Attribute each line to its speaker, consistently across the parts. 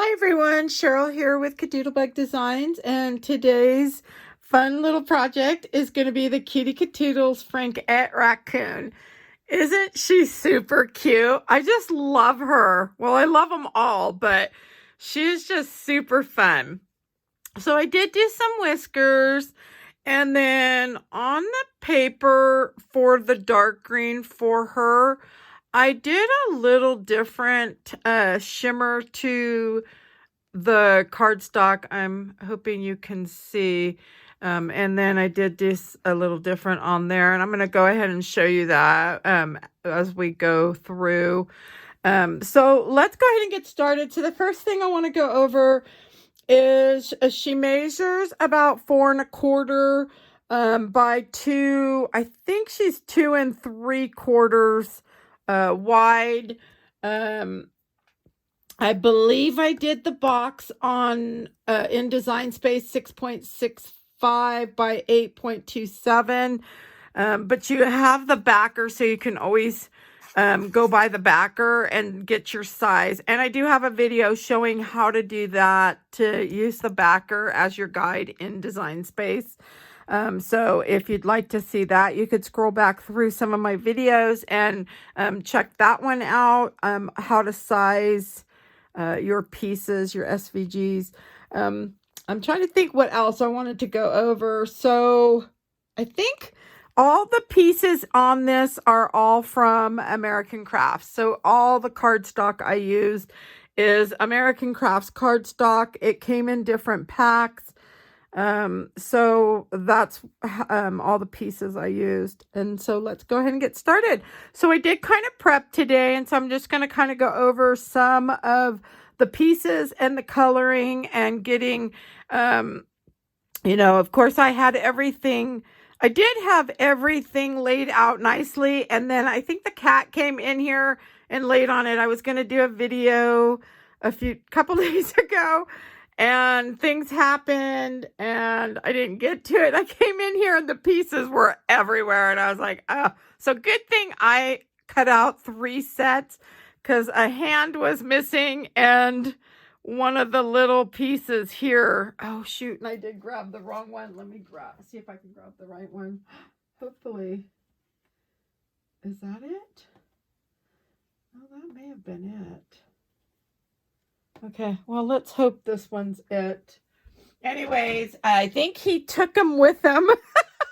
Speaker 1: Hi everyone, Cheryl here with KaDoodle Bug Designs, and today's fun little project is going to be the Kitty Katoodles Frankette Raccoon. Isn't she super cute? I just love her. Well, I love them all, but she's just super fun. So I did do some whiskers, and then on the paper for the dark green for her, I did a little different shimmer to the cardstock. I'm hoping you can see. And then I did this a little different on there, and I'm going to go ahead and show you that as we go through. So let's go ahead and get started. So the first thing I want to go over is she measures about 4 1/4 by 2. I think she's 2 3/4 wide. I believe I did the box on in Design Space 6.65 by 8.27. But you have the backer, so you can always go by the backer and get your size. And I do have a video showing how to do that, to use the backer as your guide in Design Space. So if you'd like to see that, you could scroll back through some of my videos and check that one out, how to size your pieces, your SVGs. I'm trying to think what else I wanted to go over. So I think all the pieces on this are all from American Crafts. So all the cardstock I used is American Crafts cardstock. It came in different packs. So that's all the pieces I used. And so let's go ahead and get started. So I did kind of prep today, and so I'm just going to kind of go over some of the pieces and the coloring and getting, of course I had everything. I did have everything laid out nicely, and then I think the cat came in here and laid on it. I was going to do a video couple days ago, and things happened and I didn't get to it. I came in here and the pieces were everywhere, and I was like, oh. So good thing I cut out 3 sets, because a hand was missing and one of the little pieces here. Oh shoot, and I did grab the wrong one. Let me see if I can grab the right one. Hopefully. Is that it? Oh, that may have been it. Okay, well, let's hope this one's it. Anyways, I think he took them with him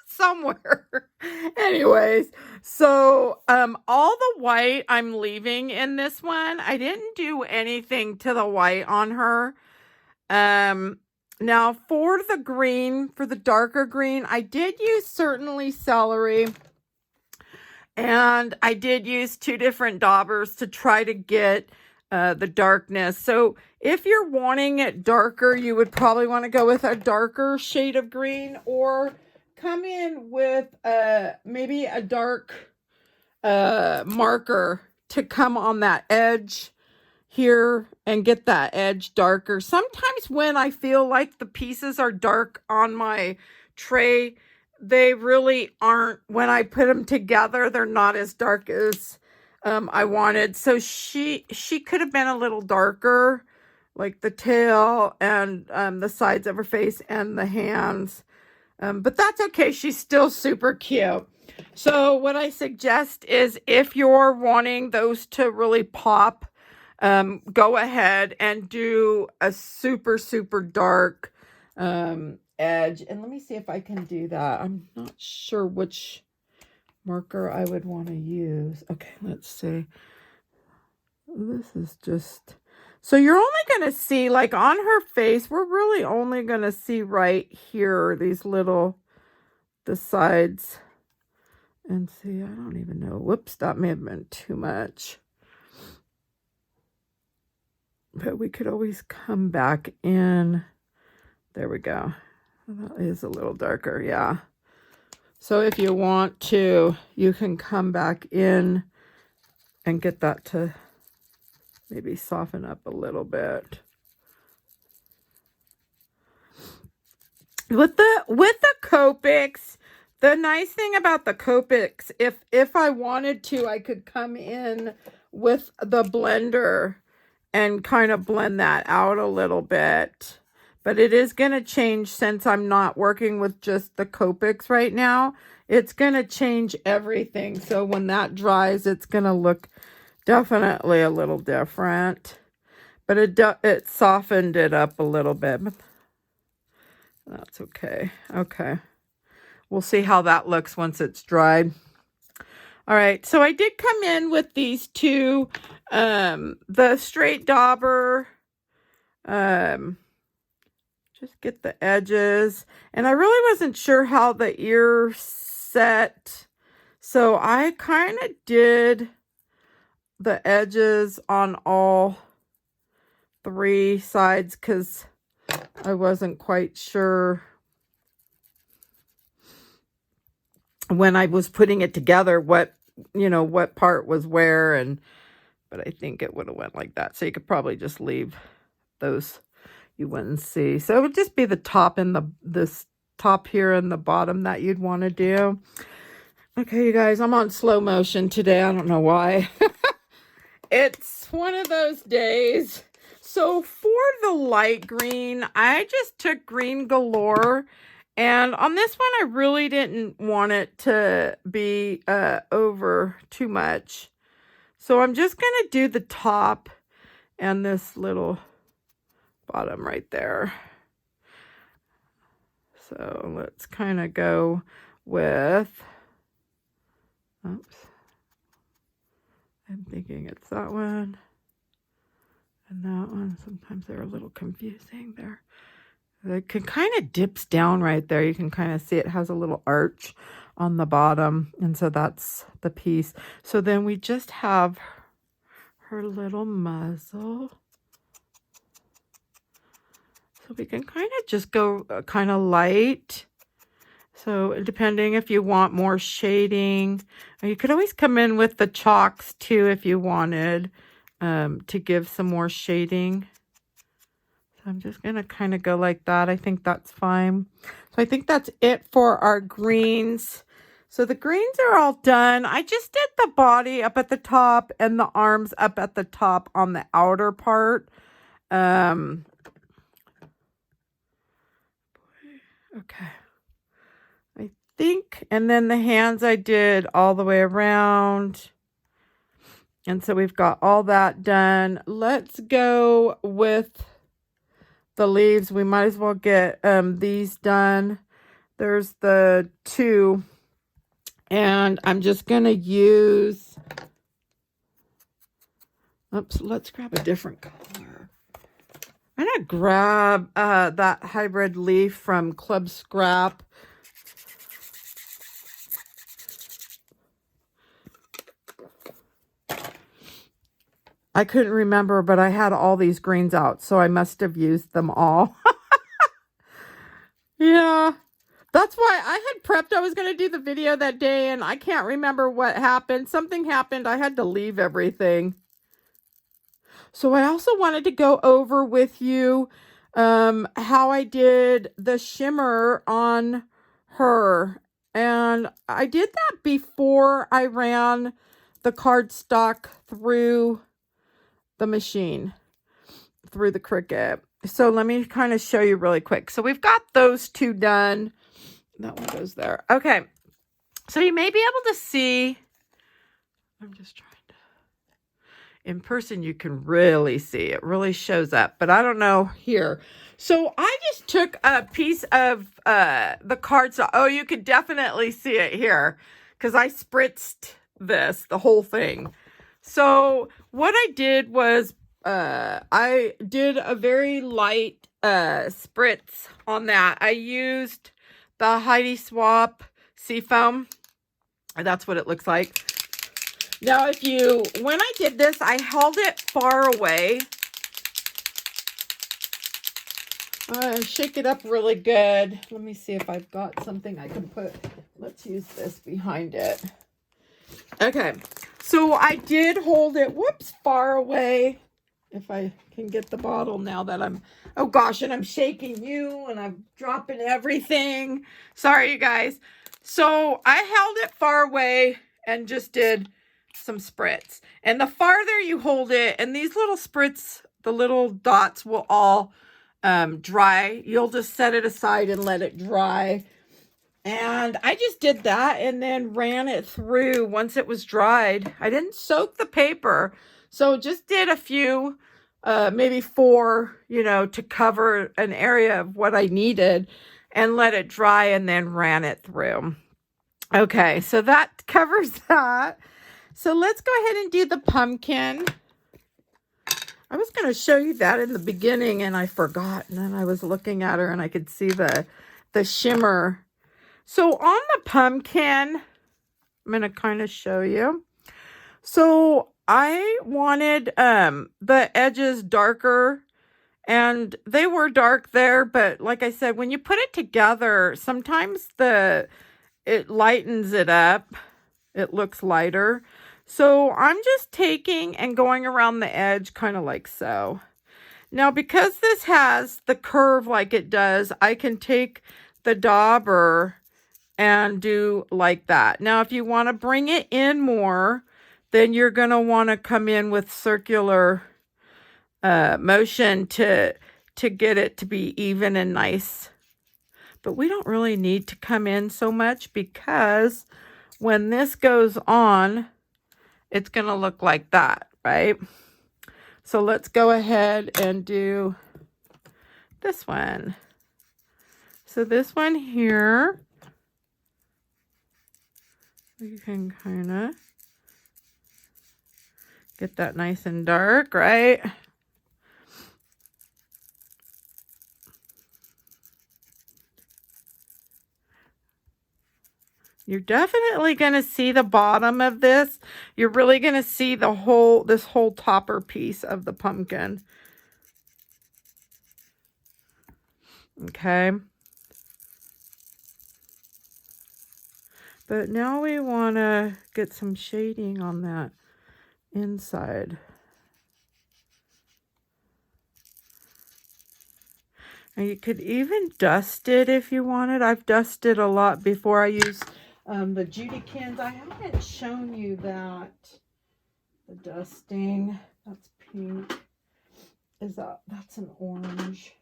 Speaker 1: somewhere. Anyways, so all the white I'm leaving in this one. I didn't do anything to the white on her. Now for the green, for the darker green, I did use certainly celery. And I did use 2 different daubers to try to get the darkness. So if you're wanting it darker, you would probably want to go with a darker shade of green, or come in with maybe a dark marker to come on that edge here and get that edge darker. Sometimes when I feel like the pieces are dark on my tray, they really aren't. When I put them together, they're not as dark as I wanted. So she could have been a little darker, like the tail and the sides of her face and the hands. But that's okay. She's still super cute. So what I suggest is, if you're wanting those to really pop, go ahead and do a super, super dark edge. And let me see if I can do that. I'm not sure which marker I would want to use. Okay, let's see. This is just, so you're only going to see, like on her face, we're really only going to see right here, these little, the sides. And see, I don't even know. Whoops, that may have been too much. But we could always come back in. There we go. That is a little darker, yeah. So if you want to, you can come back in and get that to maybe soften up a little bit. With the Copics, the nice thing about the Copics, if I wanted to, I could come in with the blender and kind of blend that out a little bit. But it is going to change since I'm not working with just the Copics right now. It's going to change everything. So when that dries, it's going to look definitely a little different. But it softened it up a little bit. That's okay. Okay. We'll see how that looks once it's dried. All right. So I did come in with these two, the straight dauber, just get the edges. And I really wasn't sure how the ear set. So I kind of did the edges on all three sides because I wasn't quite sure when I was putting it together what part was where, but I think it would have went like that. So you could probably just leave those, you wouldn't see. So it would just be the top and this top here and the bottom that you'd want to do. Okay, you guys, I'm on slow motion today. I don't know why. It's one of those days. So for the light green, I just took Green Galore. And on this one, I really didn't want it to be over too much. So I'm just going to do the top and this little bottom right there. So let's kind of go with, oops, I'm thinking it's that one and that one. Sometimes they're a little confusing there. It can kind of dips down right there. You can kind of see it has a little arch on the bottom. And so that's the piece. So then we just have her little muzzle. So we can kind of just go kind of light. So depending if you want more shading, you could always come in with the chalks too if you wanted to give some more shading. So I'm just going to kind of go like that. I think that's fine. So I think that's it for our greens. So the greens are all done. I just did the body up at the top and the arms up at the top on the outer part. Okay. I think, and then the hands I did all the way around. And so we've got all that done. Let's go with the leaves. We might as well get these done. There's the two. And I'm just going to use, oops, let's grab a different color. I'm going to grab that hybrid leaf from Club Scrap. I couldn't remember, but I had all these greens out, so I must have used them all. Yeah, that's why I had prepped. I was going to do the video that day, and I can't remember what happened. Something happened. I had to leave everything. So I also wanted to go over with you how I did the shimmer on her. And I did that before I ran the cardstock through the machine, through the Cricut. So let me kind of show you really quick. So we've got those two done. That one goes there. Okay. So you may be able to see, I'm just trying to, in person you can really see, it really shows up, but I don't know here. So I just took a piece of the cardstock. Oh, you could definitely see it here because I spritzed this, the whole thing. So what I did was I did a very light spritz on that. I used the Heidi Swap Seafoam. That's what it looks like. Now, when I did this, I held it far away. Shake it up really good. Let me see if I've got something I can put. Let's use this behind it. Okay, so I did hold it, far away. If I can get the bottle now that I'm, oh gosh, and I'm shaking you and I'm dropping everything. Sorry, you guys. So I held it far away and just did some spritz. And the farther you hold it, and these little spritz, the little dots will all dry. You'll just set it aside and let it dry. And I just did that and then ran it through once it was dried. I didn't soak the paper, so just did a few, maybe 4, you know, to cover an area of what I needed, and let it dry and then ran it through. Okay, so that covers that. So let's go ahead and do the pumpkin. I was going to show you that in the beginning and I forgot. And then I was looking at her and I could see the shimmer. So on the pumpkin, I'm going to kind of show you. So I wanted the edges darker, and they were dark there. But like I said, when you put it together, sometimes it lightens it up. It looks lighter. So I'm just taking and going around the edge kind of like so. Now, because this has the curve like it does, I can take the dauber and do like that. Now, if you want to bring it in more, then you're going to want to come in with circular motion to get it to be even and nice. But we don't really need to come in so much, because when this goes on, it's going to look like that, right? So let's go ahead and do this one. So this one here, you can kind of get that nice and dark, right? You're definitely going to see the bottom of this. You're really going to see this whole topper piece of the pumpkin. Okay. But now we want to get some shading on that inside. And you could even dust it if you wanted. I've dusted a lot before I use the Judykins. I haven't shown you that. The dusting. That's pink. That's an orange.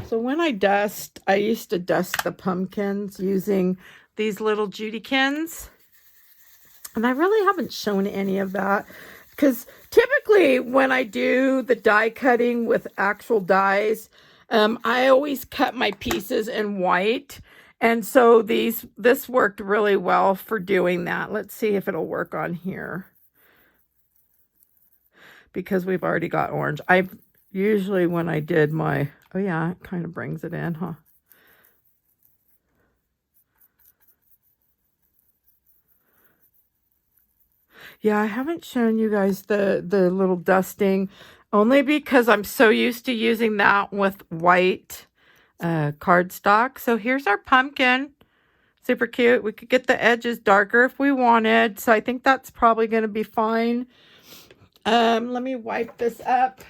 Speaker 1: So when I dust, I used to dust the pumpkins using these little Judykins. And I really haven't shown any of that, because typically when I do the die cutting with actual dies, I always cut my pieces in white. And so this worked really well for doing that. Let's see if it'll work on here, because we've already got orange. I've usually, when I did my, oh yeah, it kind of brings it in, huh? Yeah, I haven't shown you guys the little dusting, only because I'm so used to using that with white cardstock. So here's our pumpkin. Super cute. We could get the edges darker if we wanted. So I think that's probably going to be fine. Let me wipe this up.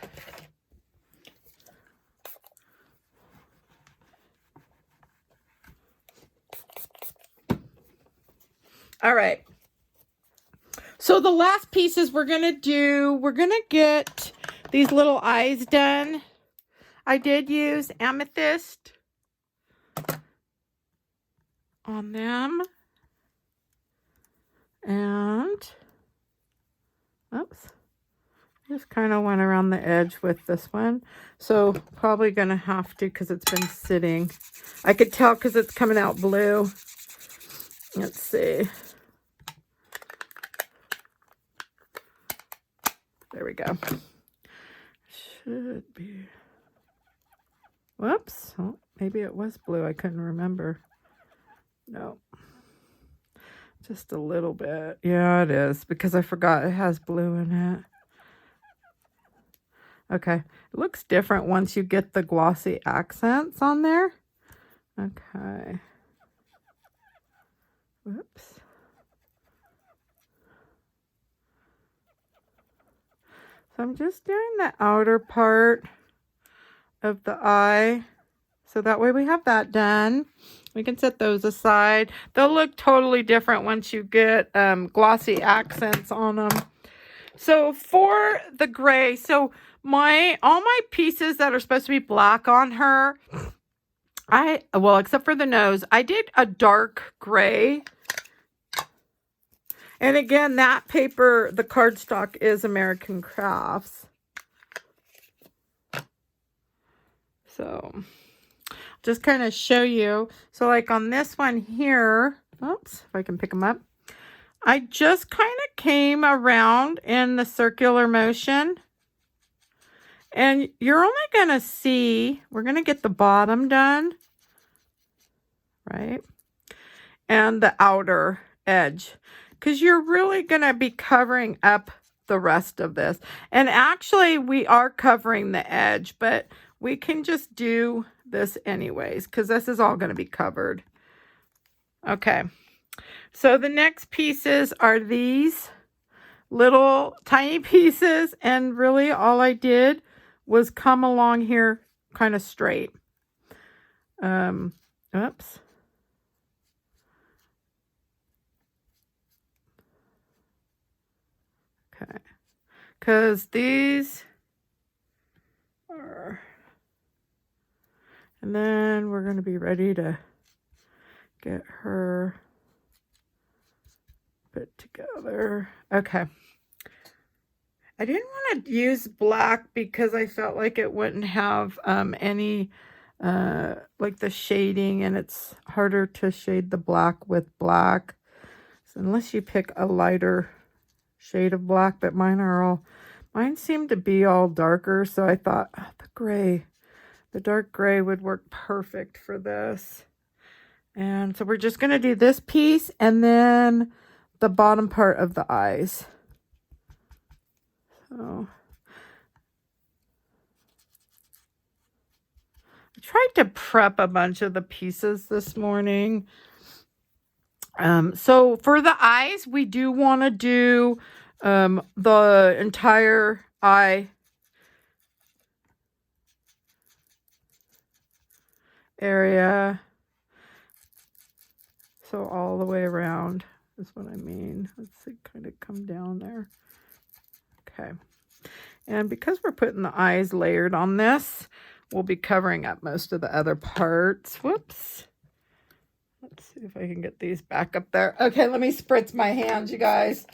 Speaker 1: All right. So the last pieces we're going to get these little eyes done. I did use amethyst on them. And, oops, just kind of went around the edge with this one. So probably going to have to, because it's been sitting. I could tell because it's coming out blue. Let's see. There we go. Should be. Whoops. Oh, maybe it was blue. I couldn't remember. No. Just a little bit. Yeah, it is, because I forgot it has blue in it. Okay. It looks different once you get the glossy accents on there. Okay. Whoops. So I'm just doing the outer part of the eye. So that way we have that done. We can set those aside. They'll look totally different once you get glossy accents on them. So for the gray, so all my pieces that are supposed to be black on her, well, except for the nose, I did a dark gray. And again, that paper, the cardstock is American Crafts. So just kind of show you. So like on this one here, oops, if I can pick them up. I just kind of came around in the circular motion. And you're only going to see, we're going to get the bottom done, right? And the outer edge. Because you're really going to be covering up the rest of this. And actually, we are covering the edge, but we can just do this anyways, because this is all going to be covered. Okay. So the next pieces are these little tiny pieces. And really all I did was come along here kind of straight. Oops. Okay. Because these are, and then we're going to be ready to get her put together. Okay. I didn't want to use black because I felt like it wouldn't have any like the shading, and it's harder to shade the black with black. So unless you pick a lighter shade of black, but mine seem to be all darker, so I thought the dark gray would work perfect for this. And so we're just going to do this piece and then the bottom part of the eyes. So I tried to prep a bunch of the pieces this morning. So for the eyes, we do want to do the entire eye area. So all the way around is what I mean. Let's see, kind of come down there. Okay. And because we're putting the eyes layered on this, we'll be covering up most of the other parts. Whoops. Let's see if I can get these back up there. Okay, let me spritz my hands, you guys.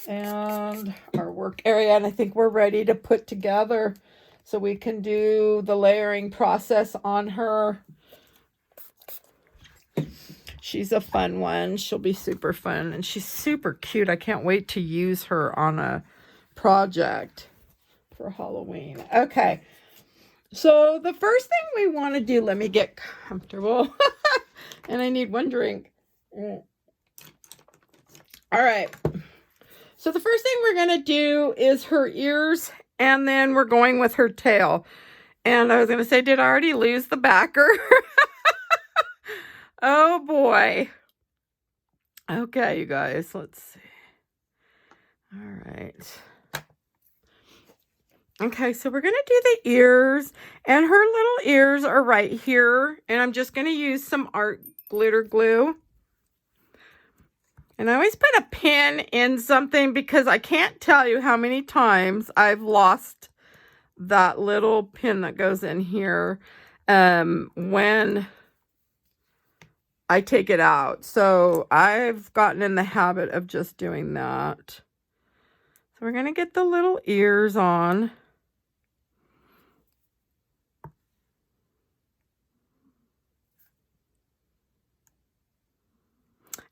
Speaker 1: And our work area. And I think we're ready to put together so we can do the layering process on her. She's a fun one. She'll be super fun. And she's super cute. I can't wait to use her on a project for Halloween. Okay. So the first thing we want to do, let me get comfortable. And I need one drink. All right. So the first thing we're going to do is her ears, and then we're going with her tail. And I was going to say, did I already lose the backer? Oh boy. Okay, you guys, let's see. All right. Okay, so we're going to do the ears, and her little ears are right here, and I'm just going to use some art glitter glue. And I always put a pin in something because I can't tell you how many times I've lost that little pin that goes in here when I take it out. So I've gotten in the habit of just doing that. So we're going to get the little ears on.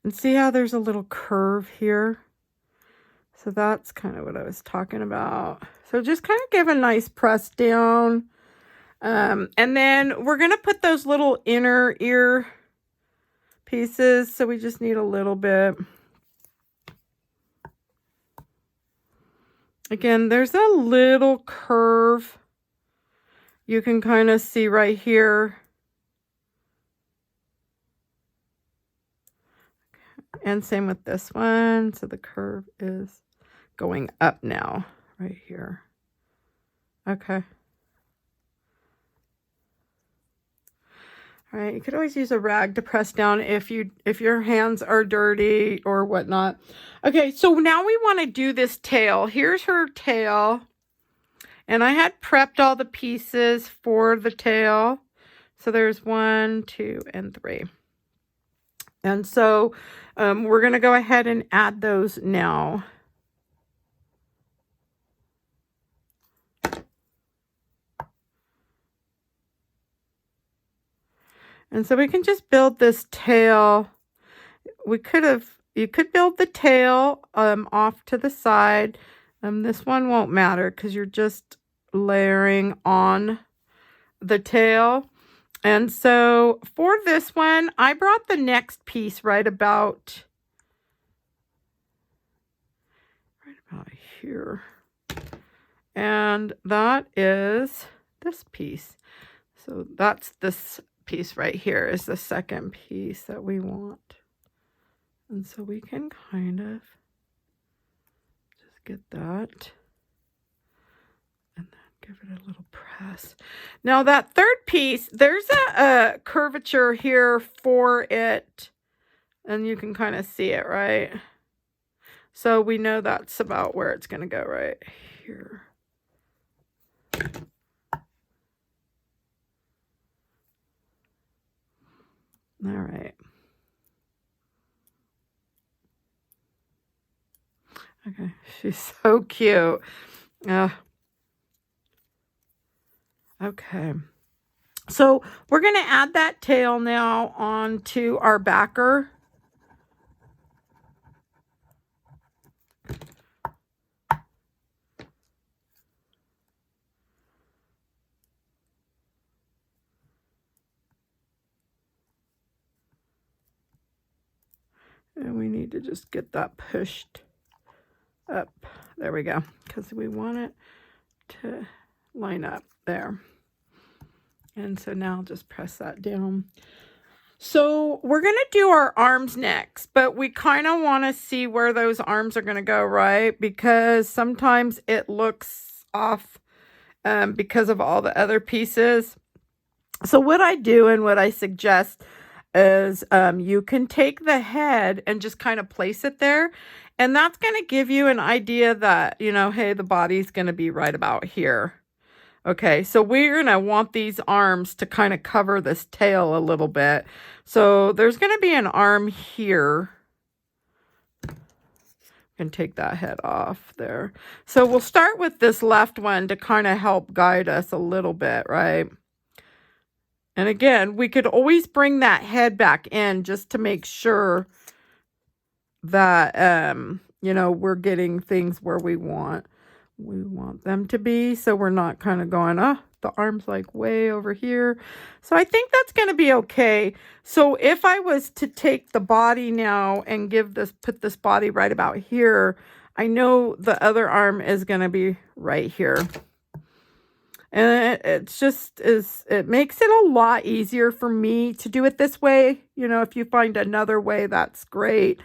Speaker 1: And see how there's a little curve here? So that's kind of what I was talking about. So just kind of give a nice press down. And then we're going to put those little inner ear pieces. So we just need a little bit. Again, there's a little curve. You can kind of see right here. And same with this one. So the curve is going up now, right here. Okay. right? You could always use a rag to press down if your hands are dirty or whatnot. Okay, so now we want to do this tail. Here's her tail. And I had prepped all the pieces for the tail. So there's 1, 2, and 3. And so we're going to go ahead and add those now. And so we can just build this tail. You could build the tail off to the side. This one won't matter because you're just layering on the tail. And so for this one, I brought the next piece right about here. And that is this piece. So that's this piece right here is the second piece that we want. And so we can kind of just get that. And then give it a little press. Now that third piece, there's a curvature here for it. And you can kind of see it, right? So we know that's about where it's going to go right here. All right. Okay, she's so cute. Okay. So we're going to add that tail now onto our backer. And we need to just get that pushed up. There we go. Because we want it to line up there. And so now just press that down. So we're going to do our arms next, but we kind of want to see where those arms are going to go, right? Because sometimes it looks off because of all the other pieces. So what I do and what I suggest is you can take the head and just kind of place it there. And that's going to give you an idea that, you know, hey, the body's going to be right about here. Okay, so we're going to want these arms to kind of cover this tail a little bit. So there's going to be an arm here. And take that head off there. So we'll start with this left one to kind of help guide us a little bit, right? And again, we could always bring that head back in just to make sure that, you know, we're getting things where we want them to be. So we're not kind of going, oh, the arm's like way over here. So I think that's going to be okay. So if I was to take the body now and put this body right about here, I know the other arm is going to be right here. And it makes it a lot easier for me to do it this way. You know, if you find another way, that's great.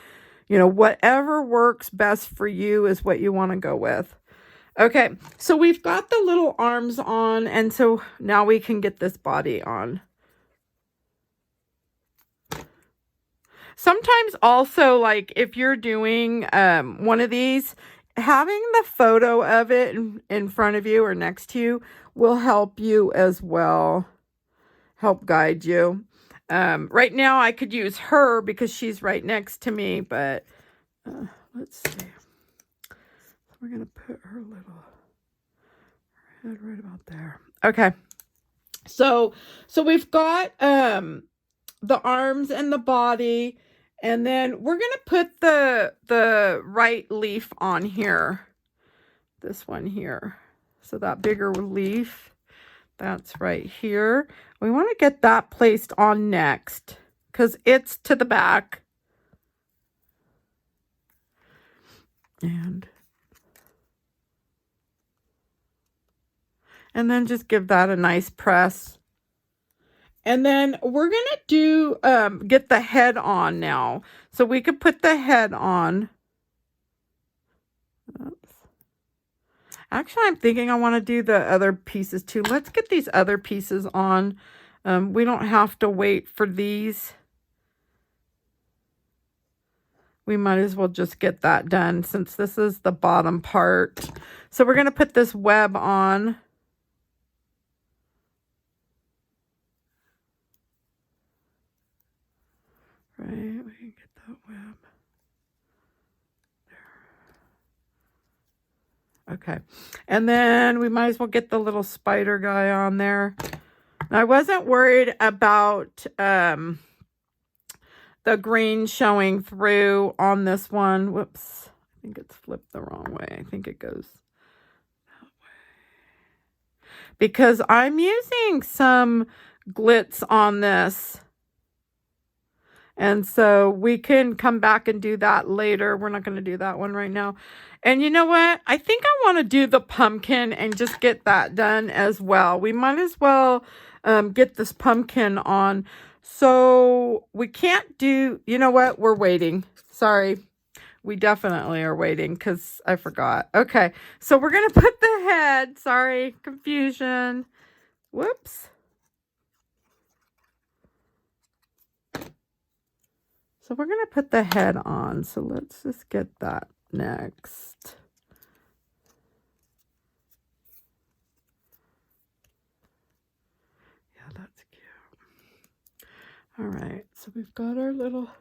Speaker 1: You know, whatever works best for you is what you want to go with. Okay, so we've got the little arms on, and so now we can get this body on. Sometimes also, like, if you're doing one of these, having the photo of it in front of you or next to you will help you as well, help guide you. Right now, I could use her because she's right next to me, but let's see. We're going to put her head right about there. Okay. So we've got the arms and the body, and then we're going to put the right leaf on here. This one here. So that bigger leaf, that's right here. We want to get that placed on next because it's to the back. And then just give that a nice press. And then we're going to do, get the head on now. So we could put the head on. Oops. Actually, I'm thinking I want to do the other pieces too. Let's get these other pieces on We don't have to wait for these. We might as well just get that done since this is the bottom part. So we're going to put this web on. Right, we can get that web. There. Okay, and then we might as well get the little spider guy on there. Now, I wasn't worried about the green showing through on this one. Whoops, I think it's flipped the wrong way. I think it goes that way. Because I'm using some glitz on this. And so we can come back and do that later. We're not going to do that one right now. And you know what? I think I want to do the pumpkin and just get that done as well. We might as well get this pumpkin on. So we can't do, you know what? We're waiting. Sorry. We definitely are waiting because I forgot. Okay. So we're going to put the head. Sorry. Confusion. Whoops. So we're going to put the head on. So let's just get that next. Yeah, that's cute. All right. So we've got our little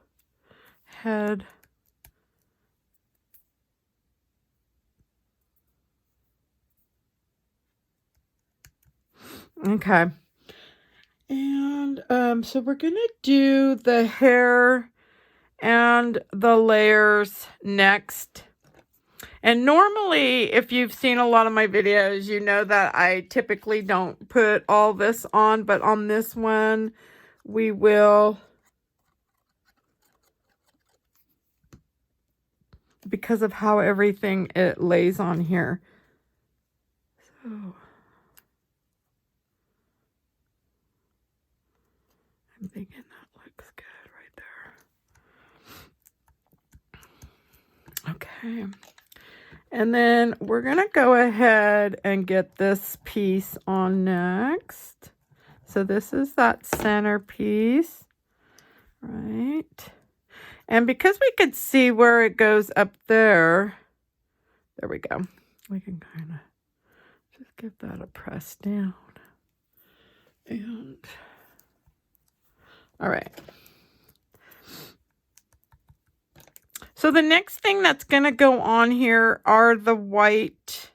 Speaker 1: head. Okay. And so we're going to do the hair and the layers next. And normally, if you've seen a lot of my videos, you know that I typically don't put all this on, but on this one, we will, because of how everything it lays on here. So I'm thinking that looks good right there. Okay. And then we're going to go ahead and get this piece on next. So this is that center piece, right? And because we could see where it goes up there, there we go. We can kind of just give that a press down. And, all right. So the next thing that's going to go on here are the white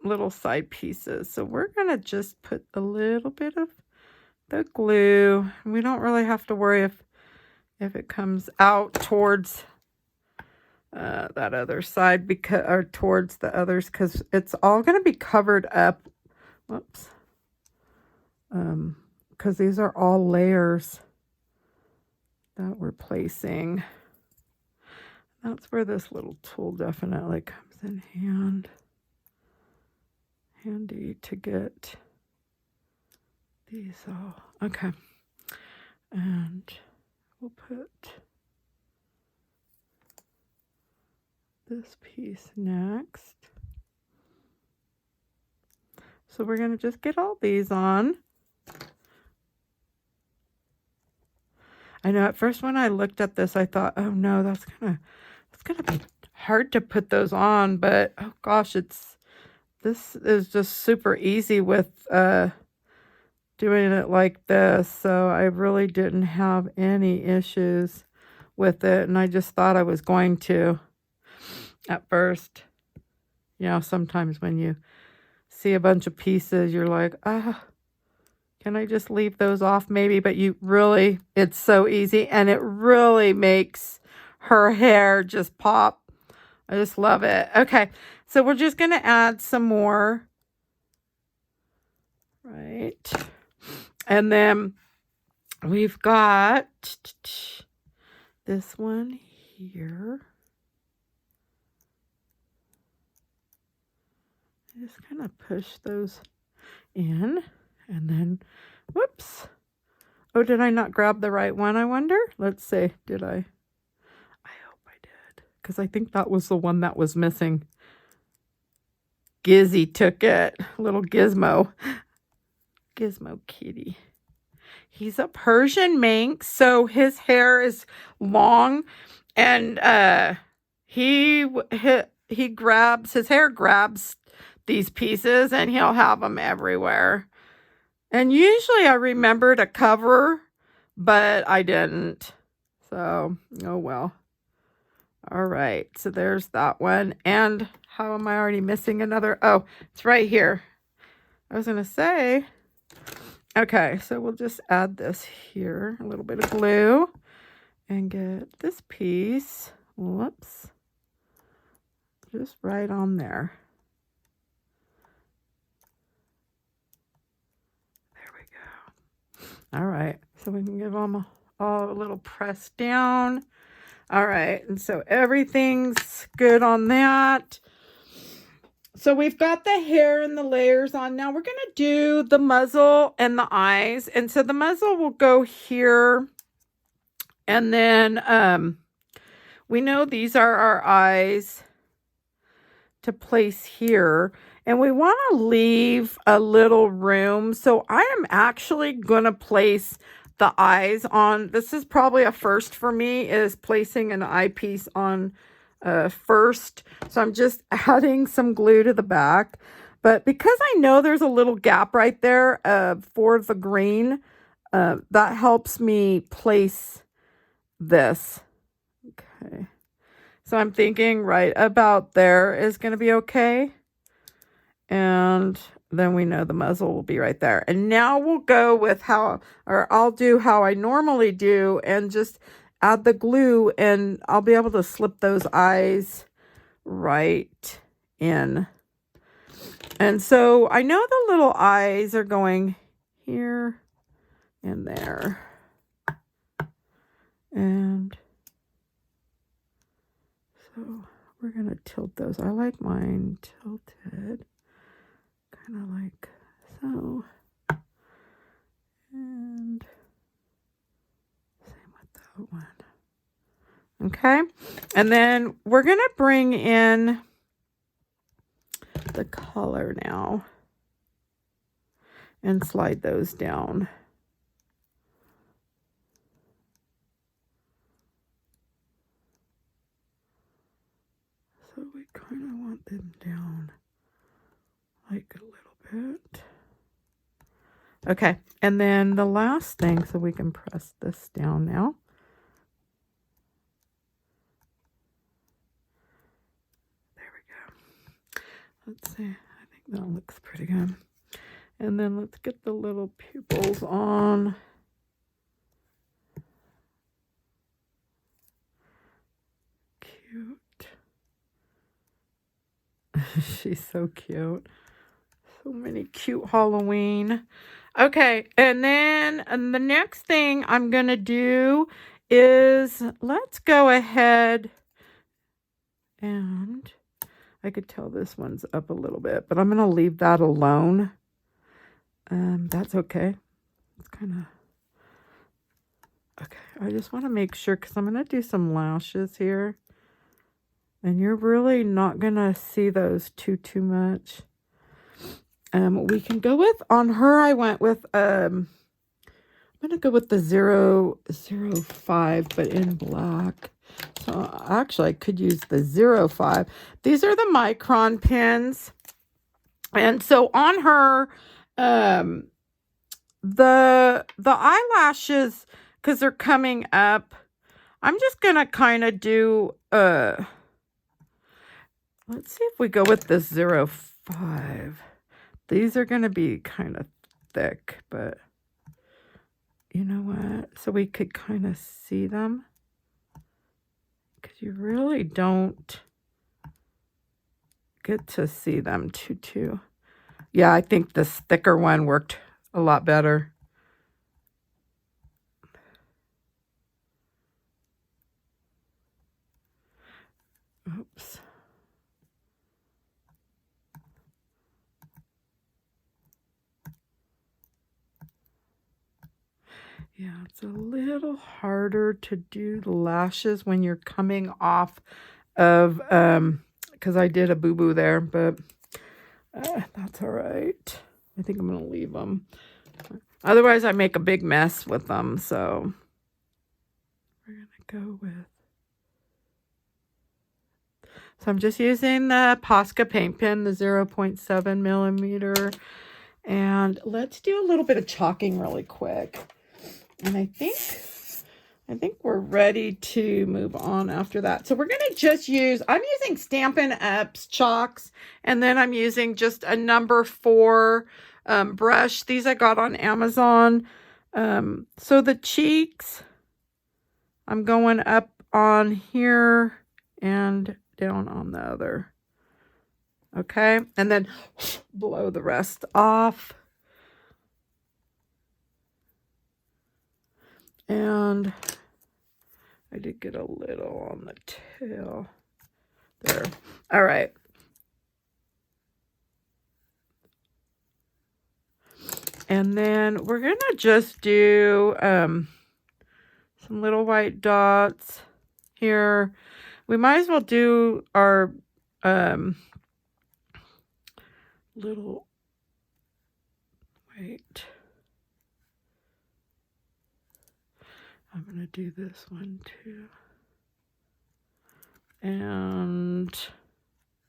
Speaker 1: little side pieces. So we're going to just put a little bit of the glue. We don't really have to worry if it comes out towards that other side, because, or towards the others, because it's all going to be covered up. Whoops. Because these are all layers that we're placing. That's where this little tool definitely comes in handy to get these all. Okay. And we'll put this piece next. So we're going to just get all these on. I know at first when I looked at this, I thought, oh no, that's gonna be hard to put those on, but oh gosh, this is just super easy with doing it like this. So I really didn't have any issues with it, and I just thought I was going to at first. You know, sometimes when you see a bunch of pieces, you're like, can I just leave those off maybe? But it's so easy, and it really makes her hair just pop. I just love it. Okay, so we're just going to add some more. Right. And then we've got this one here. Just kind of push those in. And then, whoops. Oh, did I not grab the right one, I wonder? Let's see. Did I? I hope I did. Because I think that was the one that was missing. Gizzy took it. Little Gizmo. Gizmo Kitty. He's a Persian Manx, so his hair is long, and he grabs, his hair grabs these pieces, and he'll have them everywhere. And usually I remember to cover, but I didn't. So, oh well. All right, so there's that one. And how am I already missing another? Oh, it's right here. I was going to say, okay, so we'll just add this here, a little bit of glue, and get this piece, whoops, just right on there. There we go. All right, so we can give them all a little press down. All right, and so everything's good on that. So we've got the hair and the layers on. Now we're going to do the muzzle and the eyes. And so the muzzle will go here. And then we know these are our eyes to place here. And we want to leave a little room. So I am actually going to place the eyes on. This is probably a first for me, is placing an eyepiece on first. So I'm just adding some glue to the back. But because I know there's a little gap right there for the green, that helps me place this. Okay. So I'm thinking right about there is going to be okay. And then we know the muzzle will be right there. And now we'll go with I'll do how I normally do and just add the glue, and I'll be able to slip those eyes right in. And so I know the little eyes are going here and there. And so we're going to tilt those. I like mine tilted. Kind of like so. And same with that one. Okay. And then we're going to bring in the color now and slide those down. So we kind of want them down like a little bit. Okay, and then the last thing, so we can press this down now. There we go. Let's see, I think that looks pretty good. And then let's get the little pupils on. Cute. She's so cute. So many cute Halloween. Okay, and then the next thing I'm going to do is let's go ahead and I could tell this one's up a little bit, but I'm going to leave that alone. That's okay. It's kind of okay. I just want to make sure because I'm going to do some lashes here. And you're really not going to see those too much. We can go with, on her, I went with, I'm going to go with the 005, but in black. So actually, I could use the 05. These are the micron pins. And so on her, the eyelashes, because they're coming up, I'm just going to kind of do, let's see if we go with the 05. These are going to be kind of thick, but you know what? So we could kind of see them. Because you really don't get to see them too. Yeah, I think this thicker one worked a lot better. Oops. Yeah, it's a little harder to do the lashes when you're coming off of, because I did a boo-boo there, but that's all right. I think I'm going to leave them. Otherwise, I make a big mess with them, so we're going to go with... So I'm just using the Posca paint pen, the 0.7 millimeter. And let's do a little bit of chalking really quick. And I think we're ready to move on after that. So we're going to just use, I'm using Stampin' Up's chalks, and then I'm using just a number 4 brush. These I got on Amazon. So the cheeks, I'm going up on here and down on the other. Okay, and then blow the rest off. And I did get a little on the tail there. All right. And then we're going to just do some little white dots here. We might as well do our little, wait. I'm going to do this one too. And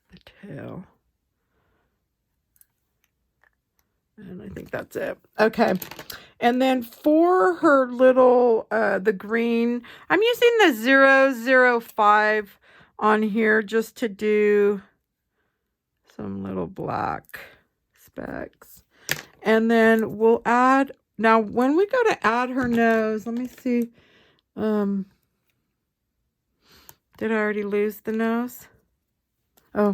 Speaker 1: the tail. And I think that's it. Okay. And then for her little, the green, I'm using the 005 on here just to do some little black specks. And then we'll add, now when we go to add her nose, let me see. Did I already lose the nose? Oh,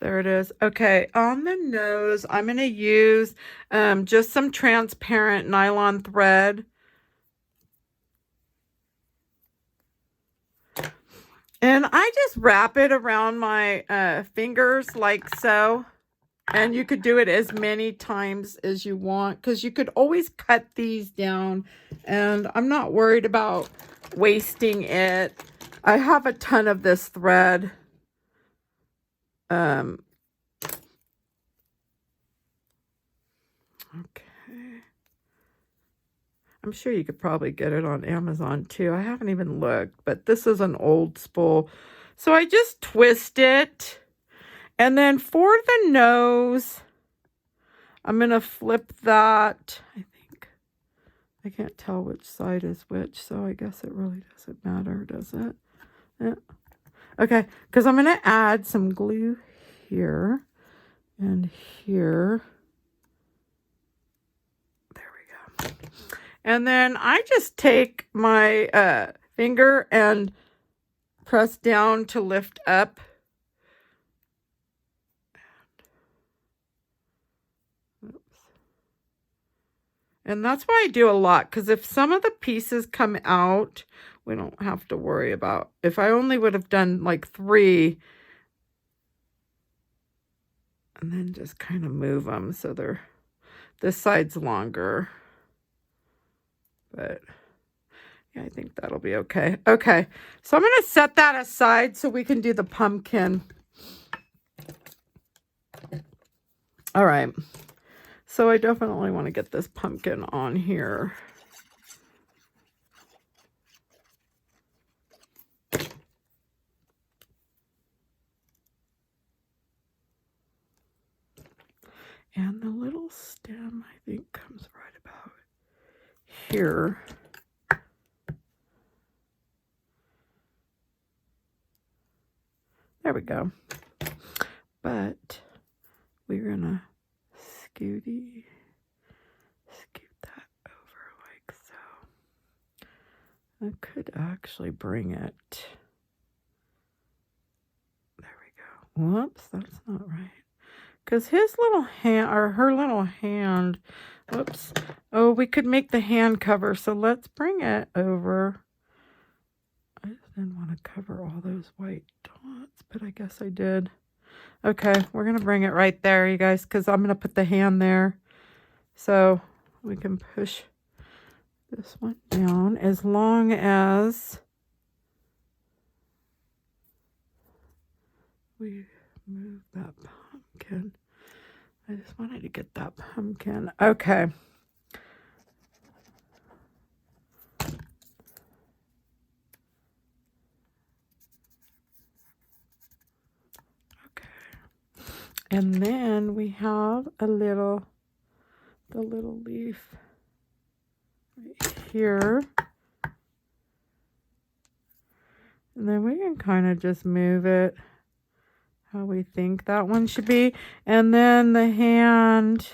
Speaker 1: there it is. Okay, on the nose, I'm going to use just some transparent nylon thread. And I just wrap it around my fingers like so. And you could do it as many times as you want, because you could always cut these down. And I'm not worried about wasting it. I have a ton of this thread. Okay. I'm sure you could probably get it on Amazon too. I haven't even looked, but this is an old spool. So I just twist it. And then for the nose, I'm going to flip that. I think I can't tell which side is which, so I guess it really doesn't matter, does it? Yeah. Okay, because I'm going to add some glue here and here. There we go. And then I just take my finger and press down to lift up. And that's why I do a lot, because if some of the pieces come out, we don't have to worry about. If I only would have done like 3, and then just kind of move them so they're, this side's longer. But yeah, I think that'll be okay. Okay, so I'm going to set that aside so we can do the pumpkin. All right. So I definitely want to get this pumpkin on here. And the little stem, I think, comes right about here. There we go. But we're going to scoot that over like so. I could actually bring it. There we go. Whoops, that's not right. Because his little hand, or her little hand, whoops. Oh, we could make the hand cover, so let's bring it over. I just didn't want to cover all those white dots, but I guess I did. Okay, we're going to bring it right there, you guys, because I'm going to put the hand there. So we can push this one down as long as we move that pumpkin. I just wanted to get that pumpkin. Okay. And then we have the little leaf right here. And then we can kind of just move it how we think that one should be. And then the hand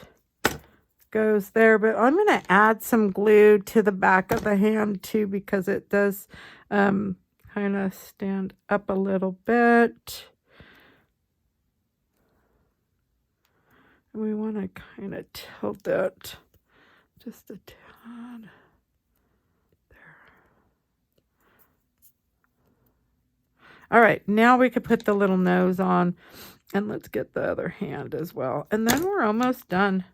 Speaker 1: goes there, but I'm going to add some glue to the back of the hand too, because it does kind of stand up a little bit. And we want to kind of tilt it just a tad. All right, now we could put the little nose on, and let's get the other hand as well. And then we're almost done.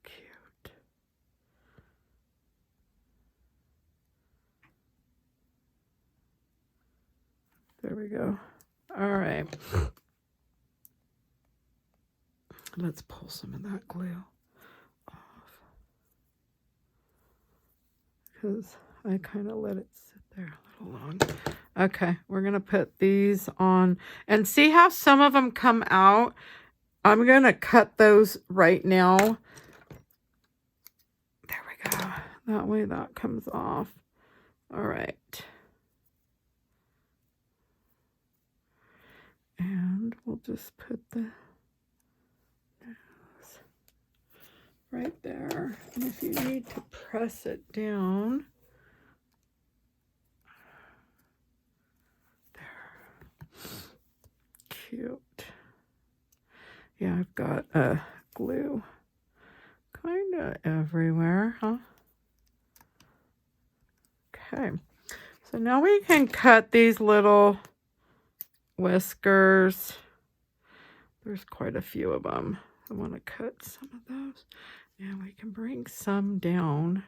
Speaker 1: Cute. There we go. All right. Let's pull some of that glue off, because I kind of let it sit there a little long. Okay, we're going to put these on. And see how some of them come out? I'm going to cut those right now. There we go. That way that comes off. All right. And we'll just put the nose right there. And if you need to press it down, cute. Yeah, I've got glue kind of everywhere, huh? Okay, so now we can cut these little whiskers. There's quite a few of them. I want to cut some of those, and we can bring some down.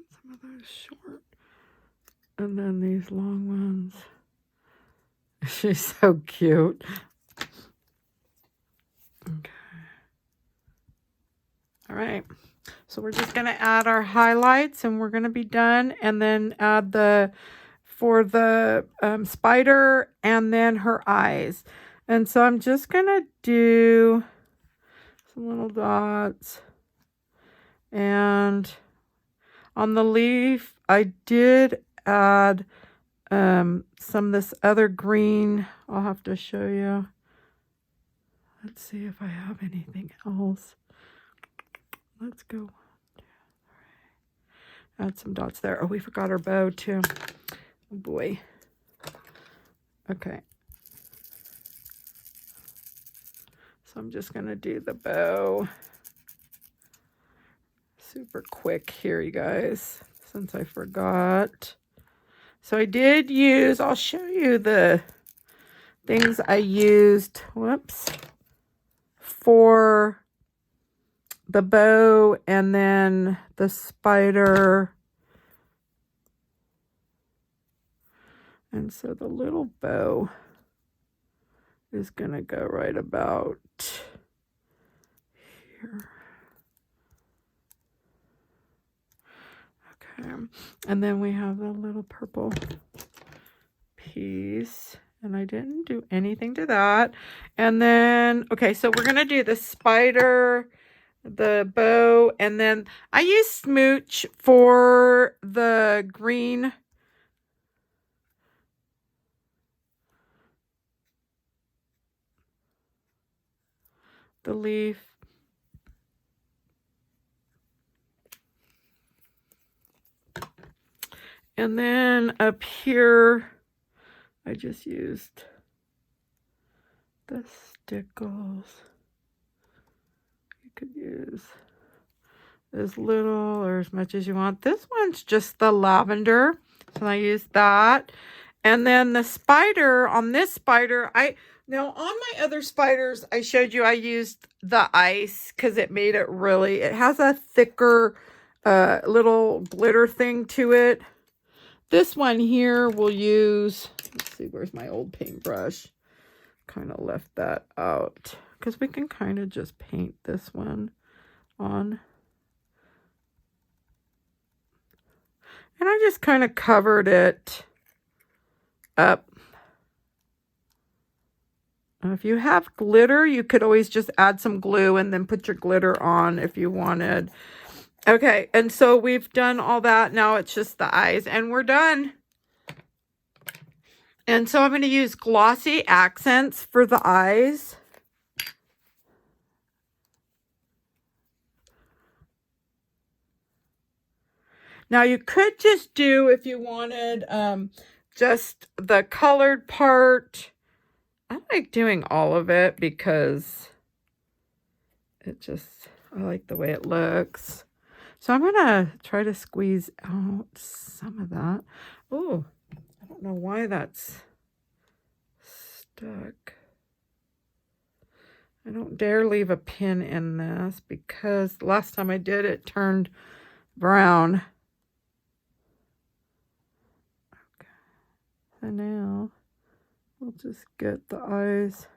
Speaker 1: Some of those short, and then these long ones. She's so cute. Okay. All right. So we're just going to add our highlights, and we're going to be done. And then add for the spider, and then her eyes. And so I'm just going to do some little dots. And on the leaf, I did add some of this other green. I'll have to show you. Let's see if I have anything else. Let's go. Add some dots there. Oh, we forgot our bow too. Oh boy. Okay. So I'm just going to do the bow super quick here, you guys, since I forgot. So I did use, I'll show you the things I used, whoops, for the bow and then the spider. And so the little bow is going to go right about here. Okay. And then we have the little purple piece. And I didn't do anything to that. And then, okay, so we're going to do the spider, the bow, and then I use Smooch for the green. The leaf. And then up here, I just used the stickles. You could use as little or as much as you want. This one's just the lavender, so I used that. And then the spider, on this spider, now on my other spiders, I showed you I used the ice because it made it really, it has a thicker little glitter thing to it. This one here we'll use, let's see, where's my old paintbrush? kind of left that out because we can kind of just paint this one on. And I just kind of covered it up. If you have glitter, you could always just add some glue and then put your glitter on if you wanted. Okay, and so we've done all that. Now it's just the eyes, and we're done. And so I'm going to use glossy accents for the eyes. Now you could just do, if you wanted, just the colored part. I like doing all of it because it just, I like the way it looks. So I'm going to try to squeeze out some of that. Oh, I don't know why that's stuck. I don't dare leave a pin in this because last time I did it turned brown. Okay. So now we'll just get the eyes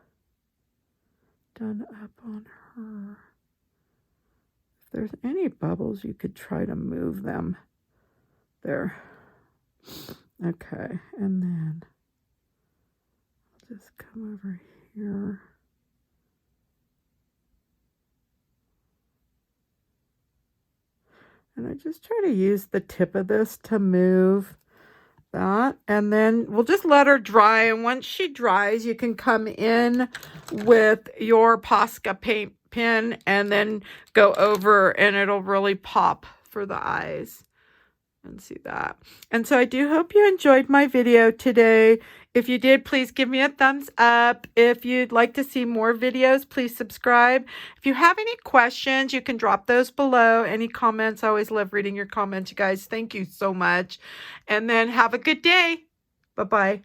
Speaker 1: done up on her. If there's any bubbles, you could try to move them. There. Okay, and then I'll just come over here. And I just try to use the tip of this to move that. And then we'll just let her dry. And once she dries, you can come in with your Posca paint pen and then go over and it'll really pop for the eyes. And see that. And so I do hope you enjoyed my video today. If you did, please give me a thumbs up. If you'd like to see more videos, please subscribe. If you have any questions, you can drop those below. Any comments, I always love reading your comments, you guys. Thank you so much. And then have a good day. Bye-bye.